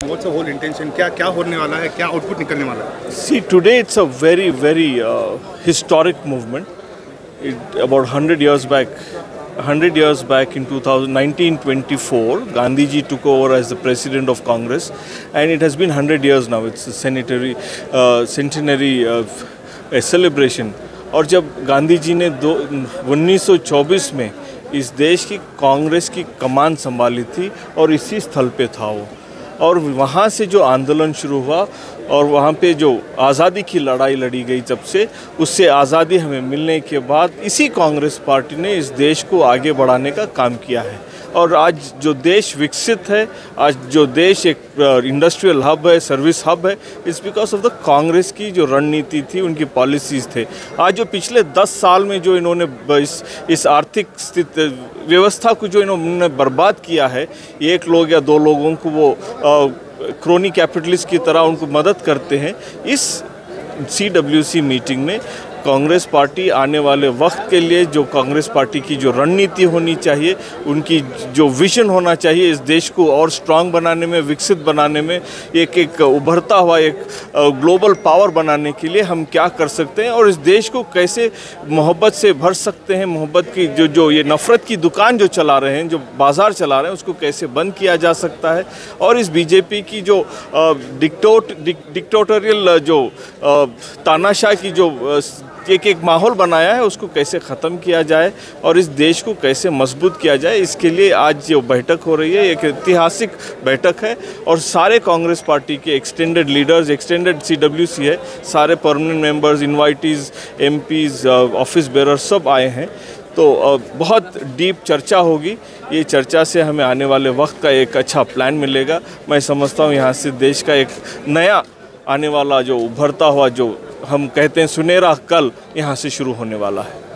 What's the whole intention? क्या क्या होने वाला है, क्या आउटपुट निकलने वाला है? See, today it's a very historic movement. About 100 years back in 1924, Gandhi ji took over as the president of Congress, and it has been 100 years now. It's a centenary celebration. और जब गांधी जी ने 1924 में इस देश की कांग्रेस की कमान संभाली थी और इसी स्थल पे था वो, और वहाँ से जो आंदोलन शुरू हुआ और वहाँ पे जो आज़ादी की लड़ाई लड़ी गई, जब से उससे आज़ादी हमें मिलने के बाद इसी कांग्रेस पार्टी ने इस देश को आगे बढ़ाने का काम किया है। और आज जो देश विकसित है, आज जो देश एक इंडस्ट्रियल हब है, सर्विस हब है, it's because of the Congress की जो रणनीति थी, उनकी पॉलिसीज़ थे। आज जो पिछले 10 साल में जो इन्होंने इस आर्थिक स्थिति व्यवस्था को जो इन्होंने बर्बाद किया है, एक लोग या दो लोगों को वो क्रोनी कैपिटलिस्ट की तरह उनको मदद करते हैं। इस CWC मीटिंग में कांग्रेस पार्टी आने वाले वक्त के लिए जो कांग्रेस पार्टी की जो रणनीति होनी चाहिए, उनकी जो विजन होना चाहिए, इस देश को और स्ट्रांग बनाने में, विकसित बनाने में, एक उभरता हुआ एक ग्लोबल पावर बनाने के लिए हम क्या कर सकते हैं और इस देश को कैसे मोहब्बत से भर सकते हैं। मोहब्बत की जो ये नफ़रत की दुकान जो चला रहे हैं, जो बाज़ार चला रहे हैं, उसको कैसे बंद किया जा सकता है। और इस बीजेपी की जो डिक्टेटोरियल जो तानाशाह की जो एक माहौल बनाया है, उसको कैसे ख़त्म किया जाए और इस देश को कैसे मजबूत किया जाए, इसके लिए आज जो बैठक हो रही है एक ऐतिहासिक बैठक है। और सारे कांग्रेस पार्टी के एक्सटेंडेड लीडर्स, एक्सटेंडेड CWC है, सारे permanent members, invitees, MPs, office bearer सब आए हैं। तो बहुत डीप चर्चा होगी। ये चर्चा से हमें आने वाले वक्त का एक अच्छा प्लान मिलेगा। मैं समझता हूँ यहाँ से देश का एक नया आने वाला जो उभरता हुआ, जो हम कहते हैं सुनहरा कल, यहाँ से शुरू होने वाला है।